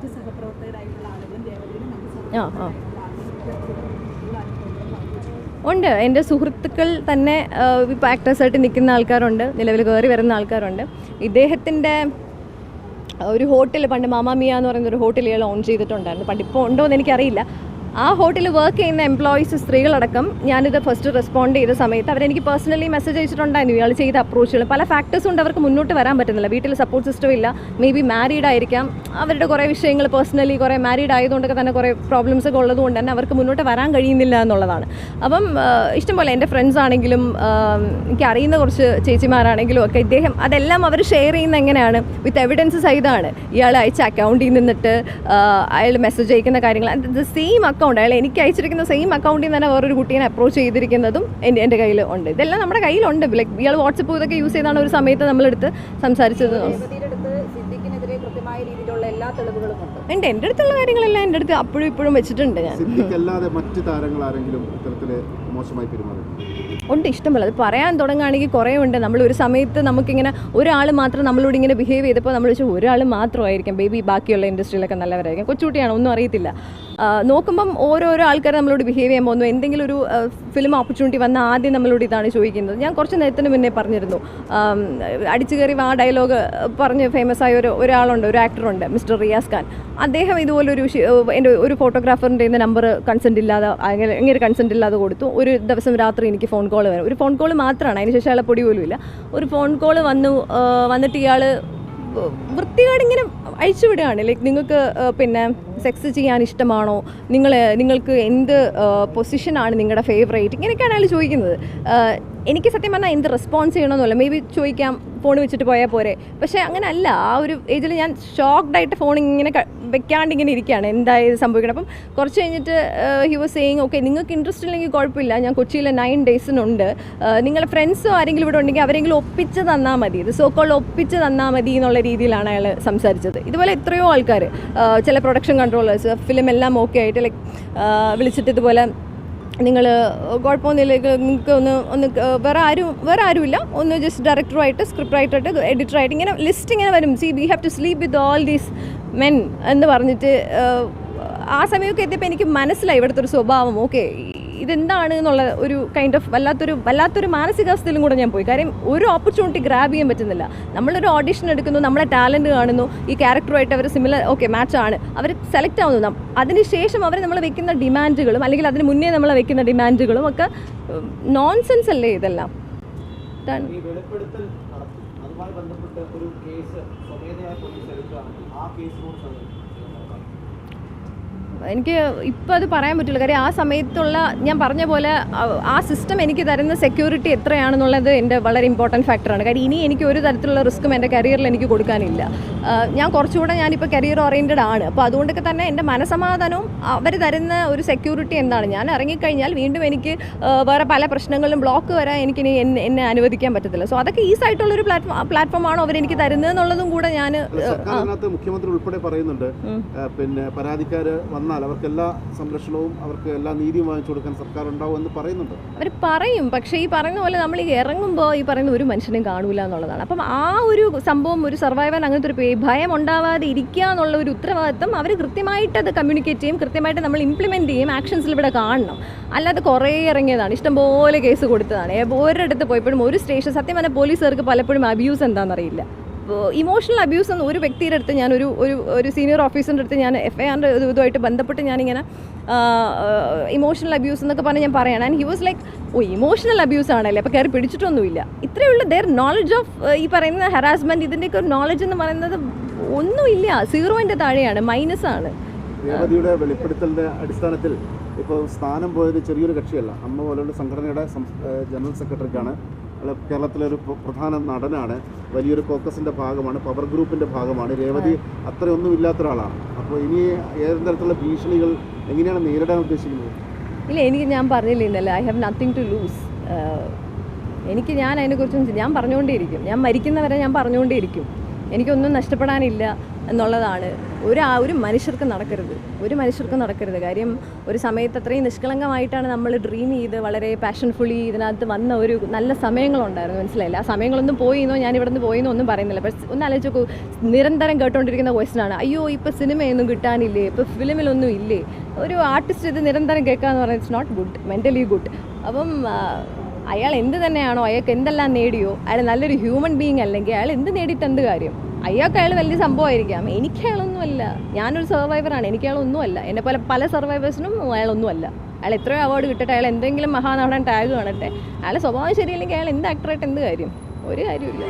മറ്റ് സഹപ്രവർത്തകരായിട്ടുള്ള ആളുകളും രേവതിയും ഉണ്ട്. എൻ്റെ സുഹൃത്തുക്കൾ തന്നെ ഇപ്പോൾ ആക്ടേഴ്സായിട്ട് നിൽക്കുന്ന ആൾക്കാരുണ്ട്, നിലവിൽ കയറി വരുന്ന ആൾക്കാരുണ്ട്. ഇദ്ദേഹത്തിൻ്റെ ഒരു ഹോട്ടൽ പണ്ട് മാമാമിയ എന്ന് പറയുന്ന ഒരു ഹോട്ടൽ ഇയാൾ ഓൺ ചെയ്തിട്ടുണ്ടായിരുന്നു. പണ്ട് ഇപ്പോൾ ഉണ്ടോ എന്ന് എനിക്കറിയില്ല. ആ ഹോട്ടലിൽ വർക്ക് ചെയ്യുന്ന എംപ്ലോയീസ് സ്ത്രീകളടക്കം ഞാനിത് ഫസ്റ്റ് റെസ്പോണ്ട് ചെയ്ത സമയത്ത് അവരെനിക്ക് പേഴ്സണലി മെസ്സേജ് അയച്ചിട്ടുണ്ടായിരുന്നു ഇയാൾ ചെയ്ത അപ്രോച്ചുകൾ. പല ഫാക്ടേഴ്സ് കൊണ്ട് അവർക്ക് മുന്നോട്ട് വരാൻ പറ്റുന്നില്ല. വീട്ടിൽ സപ്പോർട്ട് സിസ്റ്റം ഇല്ല, മേ ബി മാരീഡ് ആയിരിക്കാം, അവരുടെ കുറേ വിഷയങ്ങൾ പേഴ്സണലി കുറേ മാരീഡ് ആയതുകൊണ്ടൊക്കെ തന്നെ കുറേ പ്രോബ്ലംസ് ഒക്കെ ഉള്ളതുകൊണ്ട് തന്നെ അവർക്ക് മുന്നോട്ട് വരാൻ കഴിയുന്നില്ല എന്നുള്ളതാണ്. അപ്പം ഇഷ്ടംപോലെ എൻ്റെ ഫ്രണ്ട്സ് ആണെങ്കിലും എനിക്കറിയുന്ന കുറച്ച് ചേച്ചിമാരാണെങ്കിലും ഒക്കെ ഇദ്ദേഹം അതെല്ലാം അവർ ഷെയർ ചെയ്യുന്ന എങ്ങനെയാണ്, വിത്ത് എവിഡൻസ് സഹിതമാണ്. ഇയാൾ അയച്ച അക്കൗണ്ടിൽ നിന്നിട്ട് അയാൾ മെസ്സേജ് അയക്കുന്ന കാര്യങ്ങൾ ദ സെയിം അക്കൗണ്ട്, അയാൾ എനിക്ക് അയച്ചിരിക്കുന്ന സെയിം അക്കൗണ്ടിൽ നിന്ന് തന്നെ വേറൊരു കുട്ടീനെ അപ്രോച്ച് ചെയ്തിരിക്കുന്നതും എൻ്റെ കയ്യിൽ ഉണ്ട്. ഇതെല്ലാം നമ്മുടെ കയ്യിലുണ്ട്. ലൈക്ക് ഇയാൾ വാട്സപ്പ് ഇതൊക്കെ യൂസ് ചെയ്താണ് ഒരു സമയത്ത് നമ്മളെടുത്ത് സംസാരിച്ചത്. ഉണ്ട്, എൻ്റെ അടുത്തുള്ള കാര്യങ്ങളെല്ലാം എൻ്റെ അടുത്ത് അപ്പോഴും ഇപ്പോഴും വെച്ചിട്ടുണ്ട്. ഞാൻ ഉണ്ട്, ഇഷ്ടംപോലെ. അത് പറയാൻ തുടങ്ങുകയാണെങ്കിൽ കുറേ ഉണ്ട്. നമ്മൾ ഒരു സമയത്ത് നമുക്കിങ്ങനെ ഒരാൾ മാത്രം നമ്മളോട് ഇങ്ങനെ ബിഹേവ് ചെയ്തപ്പോൾ നമ്മൾ വെച്ചാൽ ഒരാൾ മാത്രമായിരിക്കും, ബേബി ബാക്കിയുള്ള ഇൻഡസ്ട്രിയിലൊക്കെ നല്ലവരായിരിക്കും, കൊച്ചുകുട്ടിയാണ്, ഒന്നും അറിയത്തില്ല. നോക്കുമ്പം ഓരോരോ ആൾക്കാർ നമ്മളോട് ബിഹേവ് ചെയ്യാൻ പോകുന്നു. എന്തെങ്കിലും ഒരു ഫിലിം ഓപ്പർച്യൂണിറ്റി വന്ന ആദ്യം നമ്മളോട് ഇതാണ് ചോദിക്കുന്നത്. ഞാൻ കുറച്ച് നേരത്തിന് മുന്നേ പറഞ്ഞിരുന്നു, അടിച്ചു കയറി ആ ഡയലോഗ് പറഞ്ഞ് ഫേമസ് ആയ ഒരാളുണ്ട്, ഒരു ആക്ടറുണ്ട്, മിസ്റ്റർ റിയാസ് ഖാൻ. അദ്ദേഹം ഇതുപോലൊരു എൻ്റെ ഒരു ഫോട്ടോഗ്രാഫറിൻ്റെ നമ്പർ കൺസെൻറ്റ് ഇല്ലാതെ അങ്ങനെ കൺസെൻറ്റ് ഇല്ലാതെ കൊടുത്തു. ഒരു ദിവസം രാത്രി എനിക്ക് ഫോൺ കോൾ വരും. ഒരു ഫോൺ കോൾ മാത്രമാണ്, അതിന് ശേഷം അയാളെ പൊടി പോലും ഇല്ല. ഒരു ഫോൺ കോൾ വന്നിട്ട് ഇയാൾ വൃത്തികേടിങ്ങനെ അഴിച്ചു വിടുകയാണ്. ലൈക്ക് നിങ്ങൾക്ക് പിന്നെ സെക്സ് ചെയ്യാൻ ഇഷ്ടമാണോ, നിങ്ങൾക്ക് എന്ത് പൊസിഷനാണ് നിങ്ങളുടെ ഫേവറേറ്റ്, ഇങ്ങനെയൊക്കെയാണ് അയാൾ ചോദിക്കുന്നത്. എനിക്ക് സത്യം പറഞ്ഞാൽ എന്ത് റെസ്പോൺസ് ചെയ്യണമെന്നല്ല, മേ ബി ചോദിക്കാം, ഫോൺ വെച്ചിട്ട് പോയാൽ പോരെ. പക്ഷേ അങ്ങനെ അല്ല. ആ ഒരു ഏജിൽ ഞാൻ ഷോക്ക്ഡായിട്ട് ഫോൺ ഇങ്ങനെ വെക്കാണ്ട് ഇങ്ങനെ ഇരിക്കുകയാണ്, എന്തായത് സംഭവിക്കണം. അപ്പം കുറച്ച് കഴിഞ്ഞിട്ട് ഹി വാസ് സേയിങ്, ഓക്കെ നിങ്ങൾക്ക് ഇൻട്രസ്റ്റ് ഇല്ലെങ്കിൽ കുഴപ്പമില്ല, ഞാൻ കൊച്ചിയിൽ 9 ഡേയ്സിനുണ്ട്, നിങ്ങളുടെ ഫ്രണ്ട്സോ ആരെങ്കിലും ഇവിടെ ഉണ്ടെങ്കിൽ അവരെങ്കിലും ഒപ്പിച്ച് തന്നാൽ മതി, ഇത് സോക്കോൾ ഒപ്പിച്ച് തന്നാൽ മതി എന്നുള്ള രീതിയിലാണ് അയാൾ സംസാരിച്ചത്. ഇതുപോലെ എത്രയോ ആൾക്കാർ, ചില പ്രൊഡക്ഷൻ കൺട്രോളേഴ്സ്, ഫിലിം എല്ലാം ഓക്കെ ആയിട്ട് ലൈക്ക് വിളിച്ചിട്ട് ഇതുപോലെ നിങ്ങൾ കുഴപ്പമൊന്നുമില്ല, നിങ്ങൾക്ക് ഒന്ന് വേറെ ആരുമില്ല, ഒന്ന് ജസ്റ്റ് ഡയറക്ടറുമായിട്ട് സ്ക്രിപ്റ്റ് റൈറ്ററായിട്ട് എഡിറ്ററായിട്ട് ഇങ്ങനെ ലിസ്റ്റ് ഇങ്ങനെ വരും. See we have to sleep with all these men എന്ന് പറഞ്ഞിട്ട് ആ സമയമൊക്കെ എത്തിയപ്പോൾ എനിക്ക് മനസ്സിലായി ഇവിടുത്തെ ഒരു സ്വഭാവം. ഓക്കെ, ഇതെന്താണ് എന്നുള്ള ഒരു കൈൻഡ് ഓഫ് വല്ലാത്തൊരു മാനസികാവസ്ഥയിലും കൂടെ ഞാൻ പോയി. കാര്യം ഒരു ഓപ്പർച്യൂണിറ്റി ഗ്രാബ് ചെയ്യാൻ പറ്റുന്നില്ല. നമ്മളൊരു ഓഡിഷൻ എടുക്കുന്നു, നമ്മളെ ടാലൻറ്റ് കാണുന്നു, ഈ ക്യാരക്ടറുമായിട്ട് അവർ സിമിലർ ഓക്കെ മാച്ചാണ്, അവർ സെലക്ട് ആവുന്നു. അതിനുശേഷം അവർ നമ്മൾ വെക്കുന്ന ഡിമാൻഡുകളും അല്ലെങ്കിൽ അതിന് മുന്നേ നമ്മൾ വെക്കുന്ന ഡിമാൻഡുകളും ഒക്കെ നോൺസെൻസ് അല്ലേ ഇതെല്ലാം. എനിക്ക് ഇപ്പോൾ അത് പറയാൻ പറ്റില്ല. കാര്യം ആ സമയത്തുള്ള ഞാൻ പറഞ്ഞ പോലെ ആ സിസ്റ്റം എനിക്ക് തരുന്ന സെക്യൂരിറ്റി എത്രയാണെന്നുള്ളത് എൻ്റെ വളരെ ഇമ്പോർട്ടൻറ്റ് ഫാക്ടറാണ്. കാര്യം ഇനി എനിക്ക് ഒരു തരത്തിലുള്ള റിസ്ക്കും എൻ്റെ കരിയറിൽ എനിക്ക് കൊടുക്കാനില്ല. ഞാൻ കുറച്ചുകൂടെ ഞാനിപ്പോൾ കരിയർ ഓറിയൻറ്റഡ് ആണ്. അപ്പോൾ അതുകൊണ്ടൊക്കെ തന്നെ എൻ്റെ മനസമാധാനവും അവർ തരുന്ന ഒരു സെക്യൂരിറ്റി എന്താണ്, ഞാൻ ഇറങ്ങിക്കഴിഞ്ഞാൽ വീണ്ടും എനിക്ക് വേറെ പല പ്രശ്നങ്ങളിലും ബ്ലോക്ക് വരാൻ എനിക്കിനി എന്നെ അനുവദിക്കാൻ പറ്റത്തില്ല. സോ അതൊക്കെ ഈസ് ആയിട്ടുള്ളൊരു പ്ലാറ്റ്ഫോമാണോ അവരെനിക്ക് തരുന്നത് എന്നുള്ളതും കൂടെ ഞാൻ മുഖ്യമന്ത്രി ഉൾപ്പെടെ പറയുന്നുണ്ട്, പിന്നെ പരാതിക്കാർ വന്നാൽ അവർക്ക് എല്ലാ സംരക്ഷണവും അവർക്ക് എല്ലാ നീതിയും വാങ്ങിച്ചു കൊടുക്കാൻ സർക്കാർ ഉണ്ടാവും എന്ന് പറയുന്നുണ്ട്. അവർ പറയും, പക്ഷേ ഈ പറയുന്ന പോലെ നമ്മൾ ഈ ഇറങ്ങുമ്പോൾ ഈ പറയുന്ന ഒരു മനുഷ്യനും കാണൂല എന്നുള്ളതാണ്. അപ്പം ആ ഒരു സംഭവം, ഒരു സർവൈവൽ, അങ്ങനത്തെ ഒരു ഭയം ഉണ്ടാവാതെ ഇരിക്കുക എന്നുള്ള ഒരു ഉത്തരവാദിത്വം അവർ കൃത്യമായിട്ട് അത് കമ്മ്യൂണിക്കേറ്റ് ചെയ്യും, കൃത്യമായിട്ട് നമ്മൾ ഇംപ്ലിമെൻറ്റ് ചെയ്യും, ആക്ഷൻസിൽ ഇവിടെ കാണണം. അല്ലാതെ കുറേ ഇറങ്ങിയതാണ്, ഇഷ്ടംപോലെ കേസ് കൊടുത്തതാണ്, ഒരിടത്ത് പോയപ്പോഴും ഒരു സ്റ്റേഷൻ സത്യം പറഞ്ഞാൽ പോലീസുകാർക്ക് പലപ്പോഴും അബ്യൂസ് എന്താണെന്നറിയില്ല. ഇമോഷണൽ അബ്യൂസ് എന്ന് ഒരു വ്യക്തിയുടെ അടുത്ത് ഞാൻ ഒരു സീനിയർ ഓഫീസറിൻ്റെ അടുത്ത് ഞാൻ FIR ഇതുമായിട്ട് ബന്ധപ്പെട്ട് ഞാനിങ്ങനെ ഇമോഷണൽ അബ്യൂസ് എന്നൊക്കെ പറഞ്ഞ് ഞാൻ പറയണം. And he was like, emotional abuse ആണല്ലേ, അപ്പോൾ കയറി പിടിച്ചിട്ടൊന്നുമില്ല. ഇത്രയുള്ള ദെയർ നോളജ് ഓഫ് ഈ പറയുന്ന ഹറാസ്മെൻറ്റ്, ഇതിൻ്റെയൊക്കെ ഒരു നോളജ് എന്ന് പറയുന്നത് ഒന്നുമില്ല, 0ൻ്റെ താഴെയാണ്, മൈനസാണ്. രേവതിയുടെ വെളിപ്പെടുത്തലിൻ്റെ അടിസ്ഥാനത്തിൽ ഇപ്പോൾ സ്ഥാനം പോയത് ചെറിയൊരു കക്ഷിയല്ല, അമ്മ പോലുള്ള സംഘടനയുടെ ജനറൽ സെക്രട്ടറിക്കാണ്. കേരളത്തിലൊരു പ്രധാന നടനാണ്, വലിയൊരു കോക്കസിൻ്റെ ഭാഗമാണ്, പവർ ഗ്രൂപ്പിൻ്റെ ഭാഗമാണ്. രേവതി അത്രയൊന്നും ഇല്ലാത്ത ഒരാളാണ്. അപ്പോൾ ഇനി ഏത് തരത്തിലുള്ള ഭീഷണികൾ എങ്ങനെയാണ് നേരിടാൻ ഉദ്ദേശിക്കുന്നത്? ഇല്ല, ഞാൻ പറഞ്ഞില്ല ഇന്നലെ, I have nothing to lose. ഞാൻ അതിനെക്കുറിച്ച് ഞാൻ പറഞ്ഞുകൊണ്ടേയിരിക്കും, ഞാൻ മരിക്കുന്നവരെ ഞാൻ പറഞ്ഞുകൊണ്ടേയിരിക്കും. എനിക്കൊന്നും നഷ്ടപ്പെടാനില്ല. എന്നുള്ളതാണ്. ഒരു മനുഷ്യർക്ക് നടക്കരുത്. കാര്യം ഒരു സമയത്ത് അത്രയും നിഷ്കളങ്കമായിട്ടാണ് നമ്മൾ ഡ്രീം ചെയ്ത് വളരെ പാഷൻഫുള്ളി ഇതിനകത്ത് വന്ന ഒരു നല്ല സമയങ്ങളുണ്ടായിരുന്നു, മനസ്സിലായില്ല. ആ സമയങ്ങളൊന്നും പോയിന്നോ ഞാൻ ഇവിടെ നിന്ന് പോയിന്നോ ഒന്നും പറയുന്നില്ല. പക്ഷേ ഒന്ന് ആലോചിച്ച് നോക്കൂ, നിരന്തരം കേട്ടോണ്ടിരിക്കുന്ന ക്വസ്റ്റനാണ്, അയ്യോ ഇപ്പോൾ സിനിമയൊന്നും കിട്ടാനില്ലേ, ഇപ്പോൾ ഫിലിമിലൊന്നും ഇല്ലേ. ഒരു ആർട്ടിസ്റ്റ് ഇത് നിരന്തരം കേൾക്കാന്ന് പറഞ്ഞാൽ it's not good, mentally good. അപ്പം അയാൾ എന്ത് തന്നെയാണോ, അയാൾക്ക് എന്തെല്ലാം നേടിയോ, അയാൾ നല്ലൊരു ഹ്യൂമൻ ബീങ് അല്ലെങ്കിൽ അയാൾ എന്ത് നേടിയിട്ട് എന്ത് കാര്യം. അയാൾക്ക് അയാൾ വലിയ സംഭവമായിരിക്കാം, എനിക്ക് അയാളൊന്നുമല്ല. ഞാനൊരു സർവൈവറാണ്, എനിക്ക് അയാളൊന്നുമല്ല. എന്നെപ്പോലെ പല സർവൈവേഴ്സിനും അയാളൊന്നുമല്ല. അയാൾ എത്രയോ അവാർഡ് കിട്ടട്ടെ, അയാൾ എന്തെങ്കിലും മഹാനടൻ ടാഗ് കാണട്ടെ, അയാളെ സ്വഭാവം ശരിയില്ലെങ്കിൽ അയാൾ എന്ത് ആക്ടറായിട്ട് എന്ത് കാര്യം, ഒരു കാര്യമില്ല.